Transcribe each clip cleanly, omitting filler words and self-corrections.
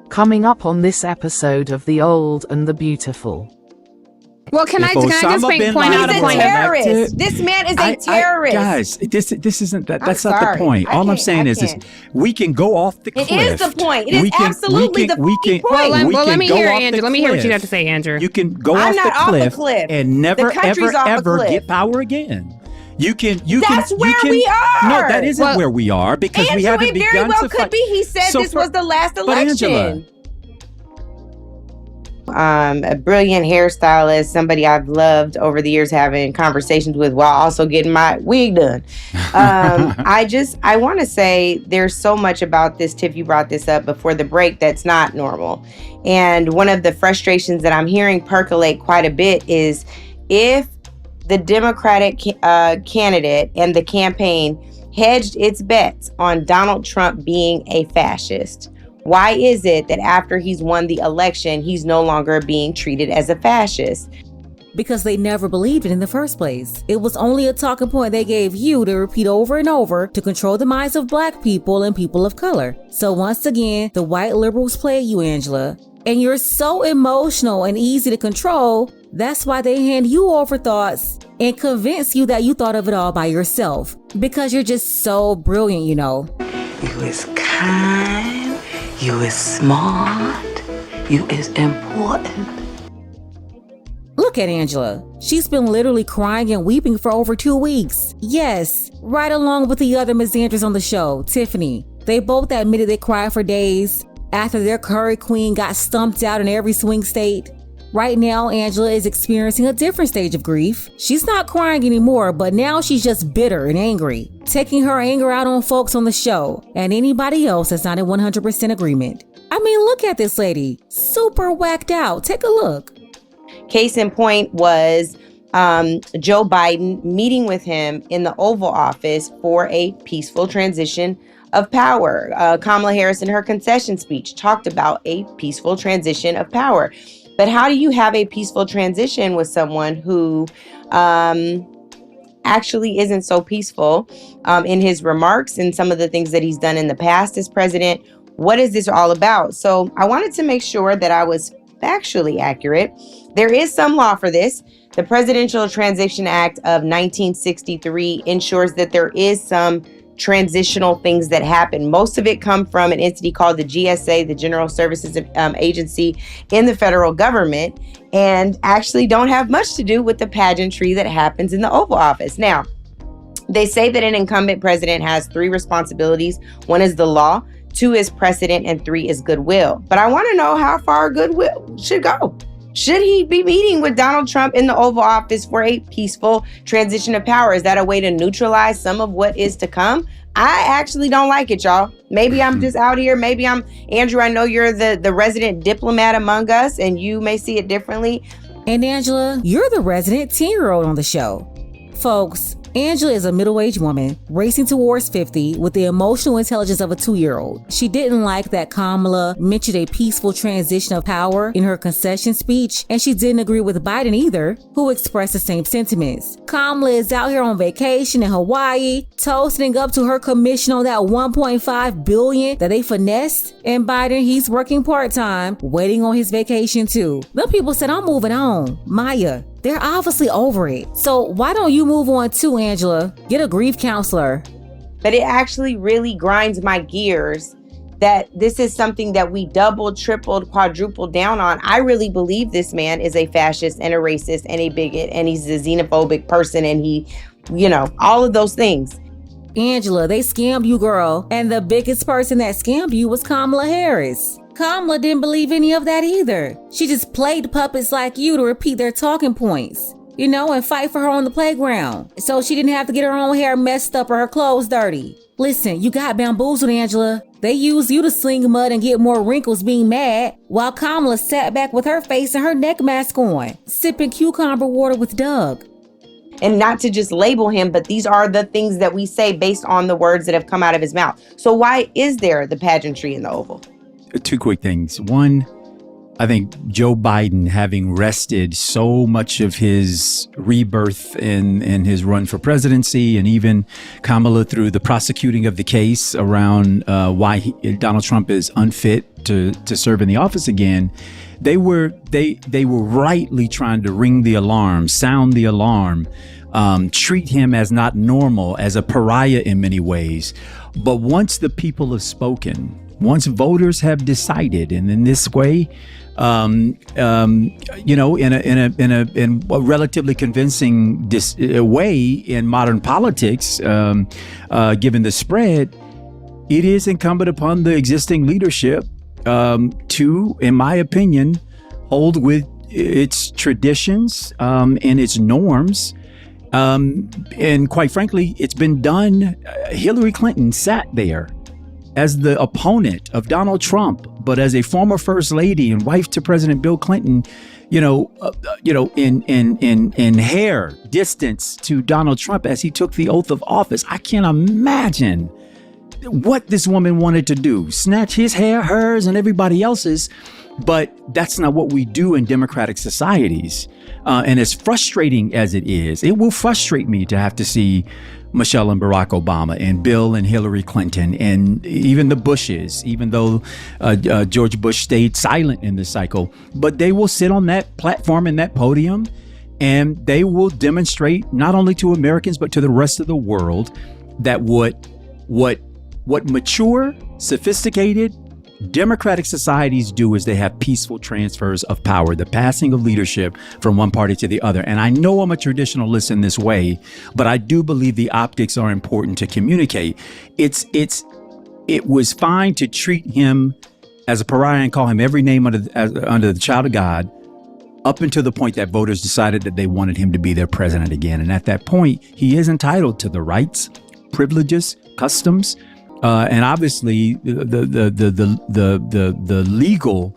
Coming up on this episode of The Old and the Beautiful. Well, can I just point out a point? He's a terrorist. This man is a terrorist. Guys, this isn't that. That's not the point. All I'm saying is we can go off the cliff. It is the point. It is absolutely the point. Well, let me hear Andrew. Let me hear what you have to say, Andrew. You can go off the cliff and never, ever get power again. That's where we are. No, that isn't where we are because we haven't begun to fight. Very well could be. He said this was the last election. A brilliant hairstylist, somebody I've loved over the years having conversations with while also getting my wig done. I want to say there's so much about this, Tiff, you brought this up before the break, that's not normal. And one of the frustrations that I'm hearing percolate quite a bit is if the Democratic candidate and the campaign hedged its bets on Donald Trump being a fascist, why is it that after he's won the election, he's no longer being treated as a fascist? Because they never believed it in the first place. It was only a talking point they gave you to repeat over and over to control the minds of Black people and people of color. So once again, the white liberals played you, Angela. And you're so emotional and easy to control, that's why they hand you over thoughts and convince you that you thought of it all by yourself. Because you're just so brilliant, you know. You is kind, you is smart, you is important. Look at Angela. She's been literally crying and weeping for over 2 weeks. Yes, right along with the other misanders on the show, Tiffany. They both admitted they cried for days after their curry queen got stumped out in every swing state. Right now, Angela is experiencing a different stage of grief. She's not crying anymore, but now she's just bitter and angry, taking her anger out on folks on the show and anybody else that's not in 100% agreement. I mean, look at this lady. Super whacked out. Take a look. Case in point was Joe Biden meeting with him in the Oval Office for a peaceful transition of power. Kamala Harris in her concession speech talked about a peaceful transition of power. But how do you have a peaceful transition with someone who actually isn't so peaceful in his remarks and some of the things that he's done in the past as president? What is this all about? So I wanted to make sure that I was factually accurate. There is some law for this. The Presidential Transition Act of 1963 ensures that there is some transitional things that happen. Most of it come from an entity called the GSA, the General Services Agency in the federal government, and actually don't have much to do with the pageantry that happens in the Oval Office. Now, they say that an incumbent president has 3 responsibilities. 1 is the law, 2 is precedent, and 3 is goodwill. But I want to know how far goodwill should go. Should he be meeting with Donald Trump in the Oval Office for a peaceful transition of power? Is that a way to neutralize some of what is to come? I actually don't like it, y'all. Maybe I'm just out here. Maybe I'm Andrew. I know you're the resident diplomat among us and you may see it differently. And Angela, you're the resident 10-year-old on the show. Folks, Angela is a middle-aged woman racing towards 50 with the emotional intelligence of a 2-year-old. She didn't like that Kamala mentioned a peaceful transition of power in her concession speech, and she didn't agree with Biden either, who expressed the same sentiments. Kamala is out here on vacation in Hawaii, toasting up to her commission on that $1.5 billion that they finessed, and Biden, he's working part-time, waiting on his vacation too. Them people said, I'm moving on. Maya, they're obviously over it. So why don't you move on too, Angela? Get a grief counselor. But it actually really grinds my gears that this is something that we doubled, tripled, quadrupled down on. I really believe this man is a fascist and a racist and a bigot and he's a xenophobic person and he, all of those things. Angela, they scammed you, girl. And the biggest person that scammed you was Kamala Harris. Kamala didn't believe any of that either. She just played puppets like you to repeat their talking points, and fight for her on the playground. So she didn't have to get her own hair messed up or her clothes dirty. Listen, you got bamboozled, Angela. They used you to sling mud and get more wrinkles being mad, while Kamala sat back with her face and her neck mask on, sipping cucumber water with Doug. And not to just label him, but these are the things that we say based on the words that have come out of his mouth. So why is there the pageantry in the Oval? 2 quick things. One, I think Joe Biden, having wrested so much of his rebirth in his run for presidency, and even Kamala through the prosecuting of the case around why Donald Trump is unfit to serve in the office again, they were rightly trying to ring the alarm, sound the alarm, treat him as not normal, as a pariah in many ways. But once the people have spoken, once voters have decided, and in this way, in a relatively convincing way in modern politics, given the spread, it is incumbent upon the existing leadership to, in my opinion, hold with its traditions and its norms. And quite frankly, it's been done. Hillary Clinton sat there as the opponent of Donald Trump, but as a former first lady and wife to President Bill Clinton, in hair distance to Donald Trump as he took the oath of office. I can't imagine what this woman wanted to do, snatch his hair, hers, and everybody else's. But that's not what we do in democratic societies. And as frustrating as it is, it will frustrate me to have to see Michelle and Barack Obama and Bill and Hillary Clinton and even the Bushes, even though George Bush stayed silent in this cycle. But they will sit on that platform and that podium, and they will demonstrate not only to Americans, but to the rest of the world that what mature, sophisticated, democratic societies do is they have peaceful transfers of power, the passing of leadership from one party to the other. And I know I'm a traditionalist in this way, but I do believe the optics are important to communicate. It was fine to treat him as a pariah and call him every name under the child of God, up until the point that voters decided that they wanted him to be their president again. And at that point, he is entitled to the rights, privileges, customs, and obviously the legal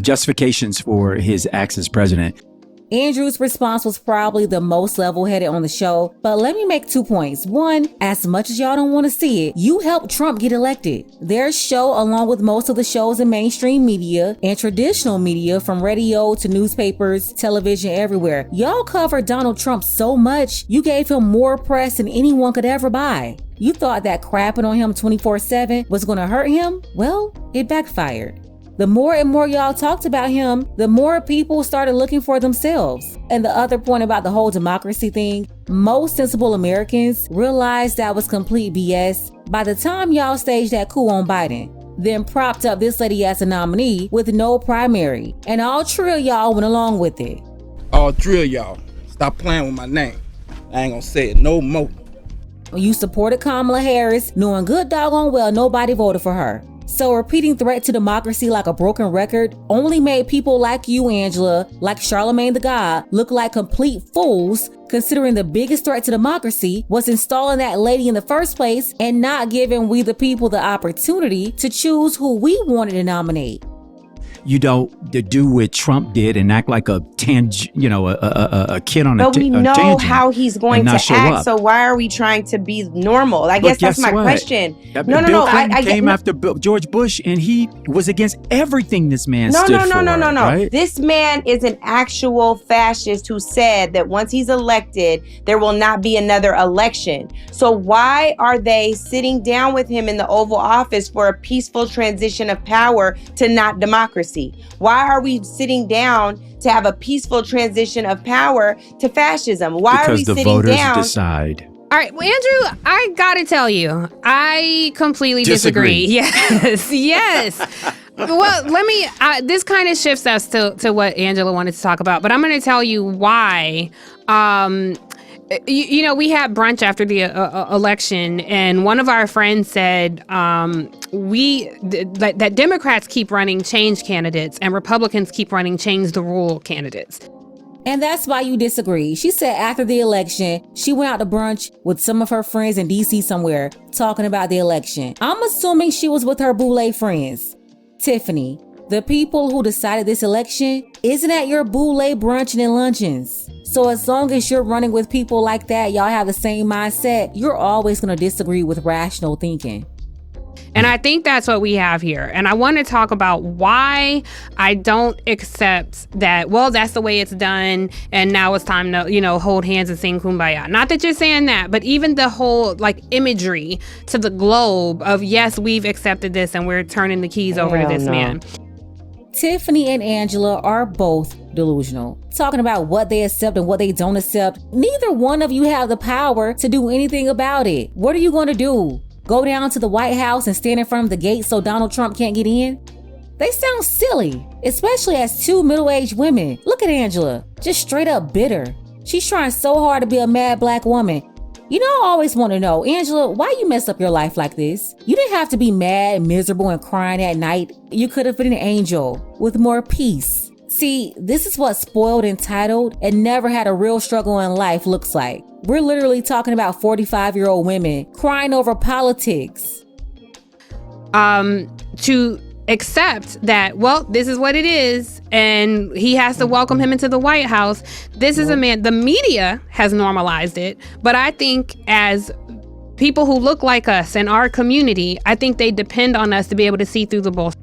justifications for his acts as president. Andrew's response was probably the most level-headed on the show, but let me make 2 points. One, as much as y'all don't want to see it, you helped Trump get elected. Their show, along with most of the shows in mainstream media and traditional media, from radio to newspapers, television, everywhere, y'all covered Donald Trump so much, you gave him more press than anyone could ever buy. You thought that crapping on him 24/7 was going to hurt him? Well, it backfired. The more and more y'all talked about him, the more people started looking for themselves. And the other point about the whole democracy thing, most sensible Americans realized that was complete BS by the time y'all staged that coup on Biden, then propped up this lady as a nominee with no primary. And all three of y'all went along with it. All three of y'all, stop playing with my name. I ain't gonna say it no more. You supported Kamala Harris, knowing good doggone well nobody voted for her. So repeating threat to democracy like a broken record only made people like you, Angela, like Charlemagne the God, look like complete fools, considering the biggest threat to democracy was installing that lady in the first place and not giving we the people the opportunity to choose who we wanted to nominate. You don't do what Trump did and act like a kid on a tangent. But we know how he's going to act, so why are we trying to be normal? I guess that's my question. Bill Clinton came after George Bush, and he was against everything this man stood for. No. Right? This man is an actual fascist who said that once he's elected, there will not be another election. So why are they sitting down with him in the Oval Office for a peaceful transition of power to not democracy? Why are we sitting down to have a peaceful transition of power to fascism? Why are we sitting down? Because the voters decide. All right, well, Andrew, I gotta tell you, I completely disagree. Yes. Well, let me, this kind of shifts us to what Angela wanted to talk about, but I'm going to tell you why. We had brunch after the election, and one of our friends said that Democrats keep running change candidates and Republicans keep running change the rule candidates. And that's why you disagree. She said after the election, she went out to brunch with some of her friends in DC somewhere talking about the election. I'm assuming she was with her boule friends. Tiffany, the people who decided this election isn't at your boule brunching and luncheons. So as long as you're running with people like that, y'all have the same mindset, you're always going to disagree with rational thinking. And I think that's what we have here. And I want to talk about why I don't accept that, well, that's the way it's done. And now it's time to, hold hands and sing Kumbaya. Not that you're saying that, but even the whole imagery to the globe of, yes, we've accepted this and we're turning the keys over to this man. Tiffany and Angela are both delusional. Talking about what they accept and what they don't accept. Neither one of you have the power to do anything about it. What are you going to do? Go down to the White House and stand in front of the gate so Donald Trump can't get in? They sound silly, especially as two middle-aged women. Look at Angela, just straight up bitter. She's trying so hard to be a mad black woman. I always want to know, Angela, why you messed up your life like this? You didn't have to be mad, miserable, and crying at night. You could have been an angel with more peace. See, this is what spoiled, entitled, and never had a real struggle in life looks like. We're literally talking about 45-year-old women crying over politics. To accept that, well, this is what it is, and he has to welcome him into the White House. This is a man, the media has normalized it, but I think as people who look like us in our community, I think they depend on us to be able to see through the bullshit.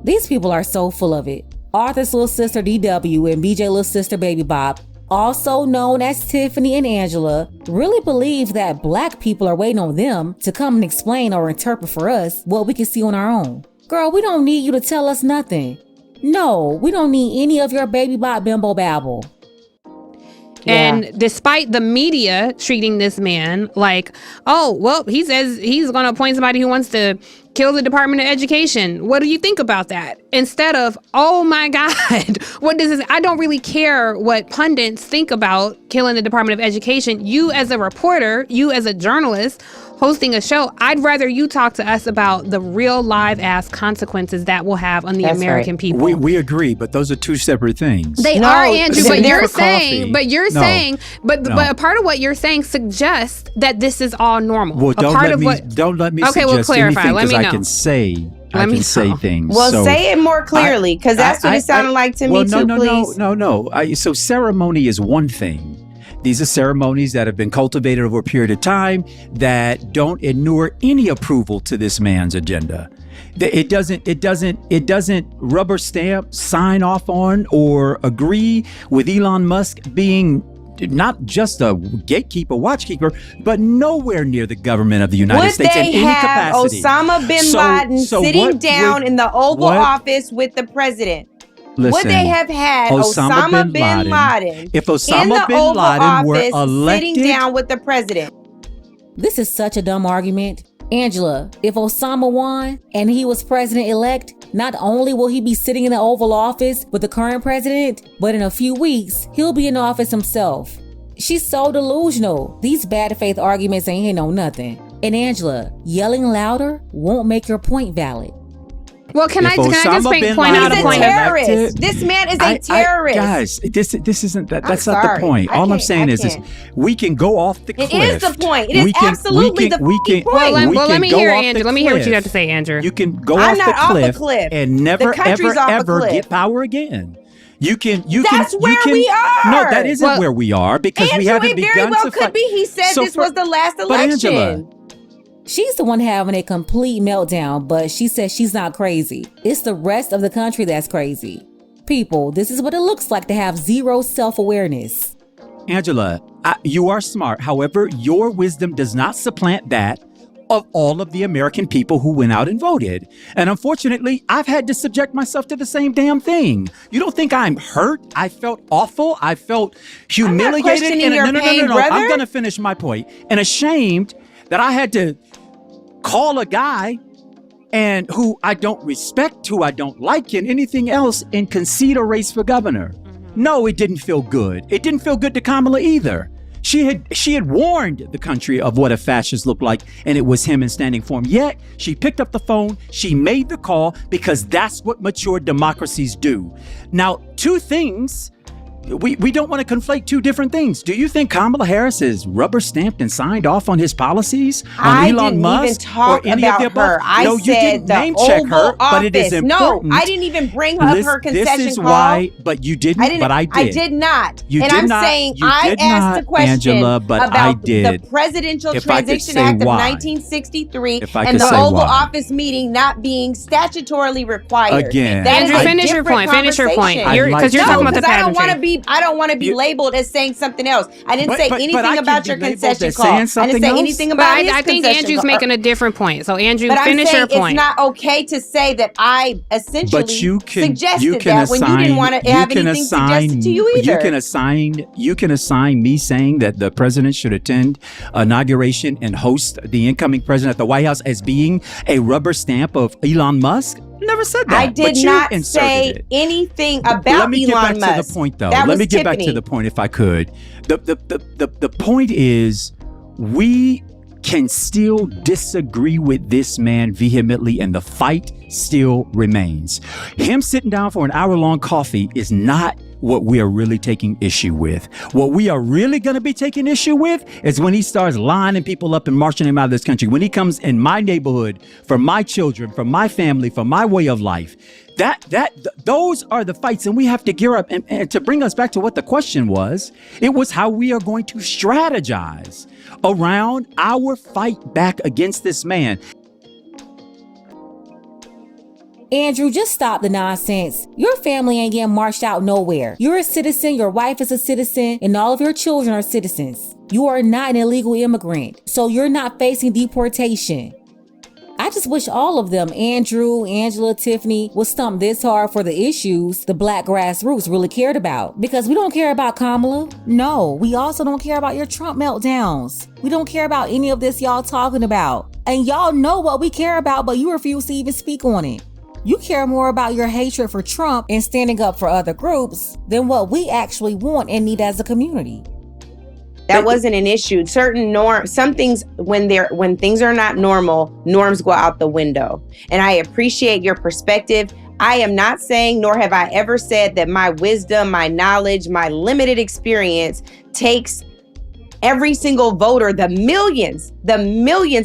These people are so full of it. Arthur's little sister DW and BJ little sister Baby Bob, also known as Tiffany and Angela, really believe that black people are waiting on them to come and explain or interpret for us what we can see on our own. Girl, we don't need you to tell us nothing. No, we don't need any of your Baby Bob bimbo babble. And despite the media treating this man like, oh, well, he says he's going to appoint somebody who wants to kill the Department of Education. What do you think about that? Instead of, oh my God, what does this? I don't really care what pundits think about killing the Department of Education. You as a reporter, you as a journalist hosting a show, I'd rather you talk to us about the real live ass consequences that will have on the American people. We agree, but those are two separate things. They are, Andrew, but you're saying, but a part of what you're saying suggests that this is all normal. Well, don't let me okay, well, clarify. Anything, let me know. I can say things. Well, so say it more clearly, because that's what it sounded like to me too, please. No. So ceremony is one thing. These are ceremonies that have been cultivated over a period of time that don't inure any approval to this man's agenda. It doesn't rubber stamp, sign off on, or agree with Elon Musk being not just a gatekeeper, watchkeeper, but nowhere near the government of the United States in any capacity. Osama bin Laden sitting down in the Oval Office with the president? Listen, would they have had Osama bin Laden if Osama in the bin Oval Laden were Office elected, sitting down with the president? This is such a dumb argument. Angela, if Osama won and he was president-elect, not only will he be sitting in the Oval Office with the current president, but in a few weeks, he'll be in office himself. She's so delusional. These bad faith arguments ain't hitting on nothing. And Angela, yelling louder won't make your point valid. Well, can I just point out a point? Terrorist. This man is a terrorist. Guys, this isn't that. That's not the point. All I'm saying is we can go off the cliff. It is the point. It is absolutely the point. Well, let me hear, Andrew. Let me hear what you have to say, Andrew. You can go off the cliff and never, ever get power again. That's where we are. No, that isn't where we are, because we haven't begun to fight. Very well could be. He said this was the last election. But Angela, she's the one having a complete meltdown, but she says she's not crazy. It's the rest of the country that's crazy. People, this is what it looks like to have zero self-awareness. Angela, you are smart. However, your wisdom does not supplant that of all of the American people who went out and voted. And unfortunately, I've had to subject myself to the same damn thing. You don't think I'm hurt? I felt awful. I felt humiliated. I'm not questioning your pain, brother. I'm going to finish my point. And ashamed that I had to call a guy and who I don't respect, who I don't like, and anything else, and concede a race for governor. No, it didn't feel good. It didn't feel good to Kamala either. She had warned the country of what a fascist looked like, and it was him in standing for him. Yet she picked up the phone, she made the call, because that's what mature democracies do. Now, two things We don't want to conflate two different things. Do you think Kamala Harris is rubber stamped and signed off on his policies? On Elon Musk, even talk or any about of the her. above? I No, said you didn't the name check her, Oval but it is Office. important. No, I didn't even bring up her concession This is call. why, but you didn't, but I did. I did not. You and did I'm not. saying You I did asked not, the question Angela, but about I did. the Presidential If I could Transition say Act of why. 1963 If I and could the say Oval why. Office meeting not being statutorily required. Again. That is Andrew, a finish your different point. Finish your point. conversation. Because you're No, talking about the because I don't want to pageantry. be You- labeled as saying something else. I didn't But- say but I anything can about be your labeled concession as call. saying I something didn't say else? anything But about his I think concession Andrew's call. making a different point. So Andrew, But I'm finish saying your point. it's not okay to say that I essentially But you can suggested that when you didn't want to have anything suggested to you either. You can assign me saying that the president should attend inauguration and host the incoming president at the White House as being a rubber stamp of Elon Musk. Never said that. I did but you not inserted say it. anything about Let me get Elon back Musk. to the point, though. That Let was me get back to Tiffany. the point, if I could. The point is, we can still disagree with this man vehemently, and the fight still remains. Him sitting down for an hour-long coffee is not what we are really taking issue with. What we are really going to be taking issue with is when he starts lining people up and marching them out of this country. When he comes in my neighborhood, for my children, for my family, for my way of life. Those are the fights, and we have to gear up. And to bring us back to what the question was, it was how we are going to strategize around our fight back against this man. Andrew, just stop the nonsense. Your family ain't getting marched out nowhere. You're a citizen, your wife is a citizen, and all of your children are citizens. You are not an illegal immigrant, so you're not facing deportation. I just wish all of them, Andrew, Angela, Tiffany, would stump this hard for the issues the Black Grassroots really cared about. Because we don't care about Kamala. No, we also don't care about your Trump meltdowns. We don't care about any of this y'all talking about. And y'all know what we care about, but you refuse to even speak on it. You care more about your hatred for Trump and standing up for other groups than what we actually want and need as a community. That wasn't an issue. Some things, when things are not normal, norms go out the window. And I appreciate your perspective. I am not saying, nor have I ever said, that my wisdom, my knowledge, my limited experience takes every single voter, the millions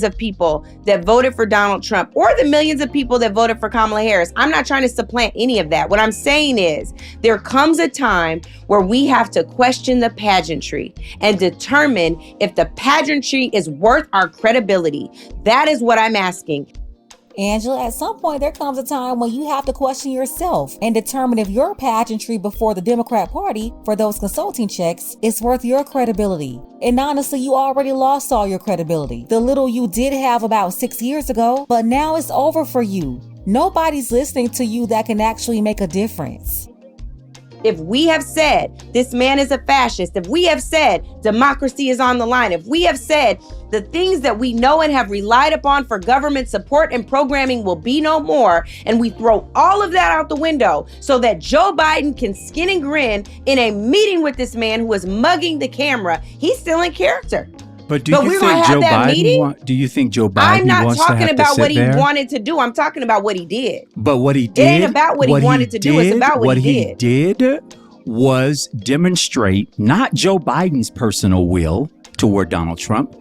of people that voted for Donald Trump, or the millions of people that voted for Kamala Harris. I'm not trying to supplant any of that. What I'm saying is, there comes a time where we have to question the pageantry and determine if the pageantry is worth our credibility. That is what I'm asking. Angela, at some point there comes a time when you have to question yourself and determine if your pageantry before the Democrat Party for those consulting checks is worth your credibility. And honestly, you already lost all your credibility. The little you did have about 6 years ago, but now it's over for you. Nobody's listening to you that can actually make a difference. If we have said this man is a fascist, if we have said democracy is on the line, if we have said the things that we know and have relied upon for government support and programming will be no more, and we throw all of that out the window so that Joe Biden can skin and grin in a meeting with this man who is mugging the camera, he's still in character. But do you think Joe Biden? Do you think Joe Biden I'm not wants to talking have about to sit what he there? wanted to do. I'm talking about what he did. But what he did, It ain't about what he wanted to do. It's about what he did was demonstrate not Joe Biden's personal will toward Donald Trump,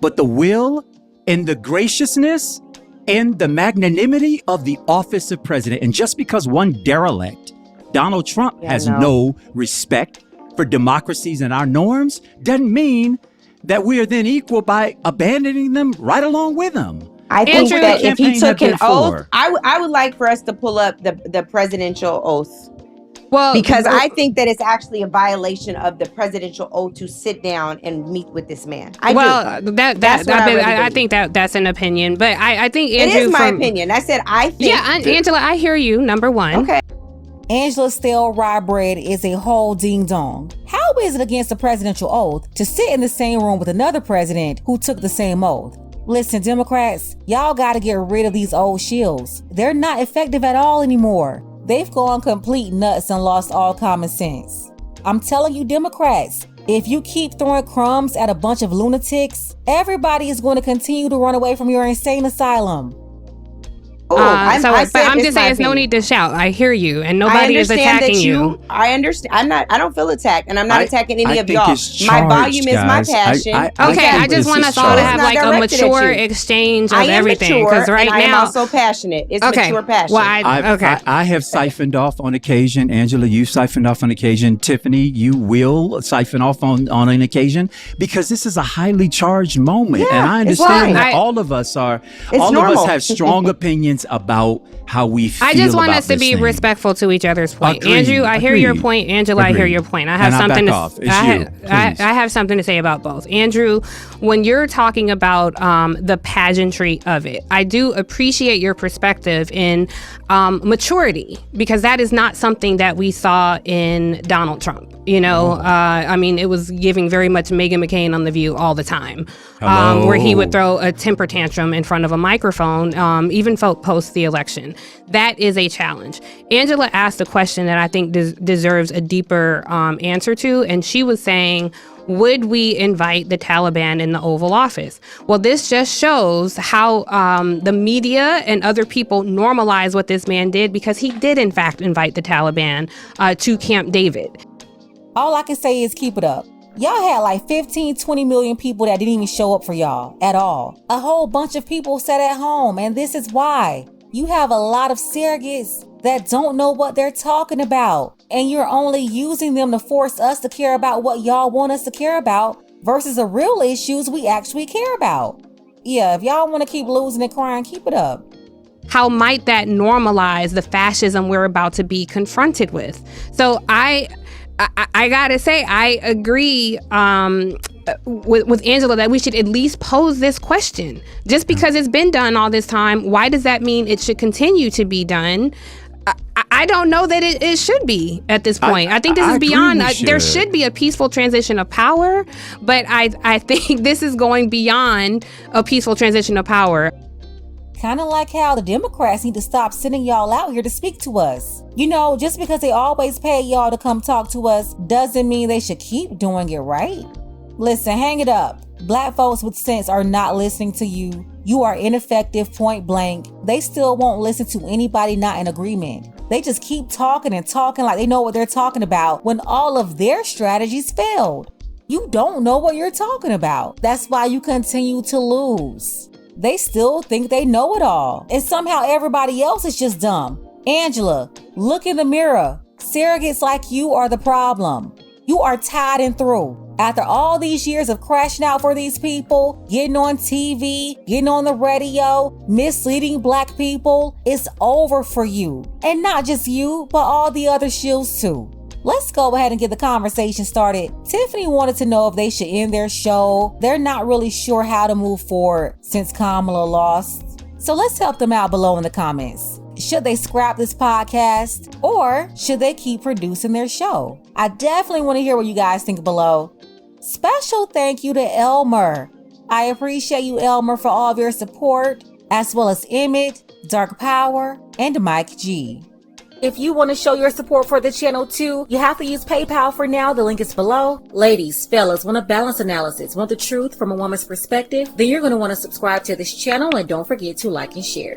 but the will and the graciousness and the magnanimity of the office of president. And just because one derelict, Donald Trump, has no respect for democracies and our norms, doesn't mean that we are then equal by abandoning them right along with them. I think Andrew, that if he took an oath, for. I would like for us to pull up the presidential oath. Well, Because I think that it's actually a violation of the presidential oath to sit down and meet with this man. I think that's an opinion, but I think Andrew, it is my opinion. I said I think. Yeah, Angela, I hear you. Number one. Okay. Angela stale rye bread is a whole ding dong. How is it against the presidential oath to sit in the same room with another president who took the same oath? Listen, Democrats, y'all gotta get rid of these old shills. They're not effective at all anymore. They've gone complete nuts and lost all common sense. I'm telling you, Democrats, if you keep throwing crumbs at a bunch of lunatics, everybody is going to continue to run away from your insane asylum. I said but I'm it's just my saying, there's no opinion. need to shout. I hear you, and I nobody is understand attacking that you. I understand. I don't feel attacked, and I'm not attacking any of think y'all. it's My charged, volume is my guys. passion. Okay, I just want us all to have It's like not a directed at mature you. exchange of I am everything. mature, Because right and I am now, also passionate. It's okay, mature passion. well, I have siphoned off on occasion. Angela, you siphoned off on occasion. Tiffany, you will siphon off on an occasion, because this is a highly charged moment. Yeah, and I it's understand fine. that all of us normal. have strong opinions about how we feel. I just want about us to this be thing. respectful to each other's point. Agreed, Andrew, I hear your agreed, point. Angela, I hear agreed. your point. I have And I something back to off. It's you, please. I have something to say about both. Andrew, when you're talking about the pageantry of it, I do appreciate your perspective in maturity, because that is not something that we saw in Donald Trump. You know, I mean, it was giving very much Meghan McCain on The View all the time, where he would throw a temper tantrum in front of a microphone, even post the election. That is a challenge. Angela asked a question that I think deserves a deeper answer to, and she was saying, would we invite the Taliban in the Oval Office? Well, this just shows how the media and other people normalize what this man did, because he did, in fact, invite the Taliban to Camp David. All I can say is keep it up. Y'all had like 15, 20 million people that didn't even show up for y'all at all. A whole bunch of people sat at home, and this is why. You have a lot of surrogates that don't know what they're talking about, and you're only using them to force us to care about what y'all want us to care about versus the real issues we actually care about. Yeah, if y'all want to keep losing and crying, keep it up. How might that normalize the fascism we're about to be confronted with? So I gotta say, I agree with Angela that we should at least pose this question. Just because it's been done all this time, why does that mean it should continue to be done? I don't know that it should be at this point. I think this is beyond. There should be a peaceful transition of power, but I think this is going beyond a peaceful transition of power. Kind of like how the Democrats need to stop sending y'all out here to speak to us. You know, just because they always pay y'all to come talk to us doesn't mean they should keep doing it, right? Listen, hang it up. Black folks with sense are not listening to you. You are ineffective, point blank. They still won't listen to anybody not in agreement. They just keep talking and talking like they know what they're talking about when all of their strategies failed. You don't know what you're talking about. That's why you continue to lose. They still think they know it all, and somehow everybody else is just dumb. Angela, look in the mirror. Surrogates like you are the problem. You are tied and through. After all these years of crashing out for these people, getting on TV, getting on the radio, misleading black people, it's over for you. And not just you, but all the other shills too. Let's go ahead and get the conversation started. Tiffany wanted to know if they should end their show. They're not really sure how to move forward since Kamala lost. So let's help them out below in the comments. Should they scrap this podcast, or should they keep producing their show? I definitely want to hear what you guys think below. Special thank you to Elmer. I appreciate you, Elmer, for all of your support, as well as Emmett, Dark Power, and Mike G. If you want to show your support for the channel too, you have to use PayPal for now. The link is below. Ladies, fellas, want a balanced analysis, want the truth from a woman's perspective? Then you're going to want to subscribe to this channel, and don't forget to like and share.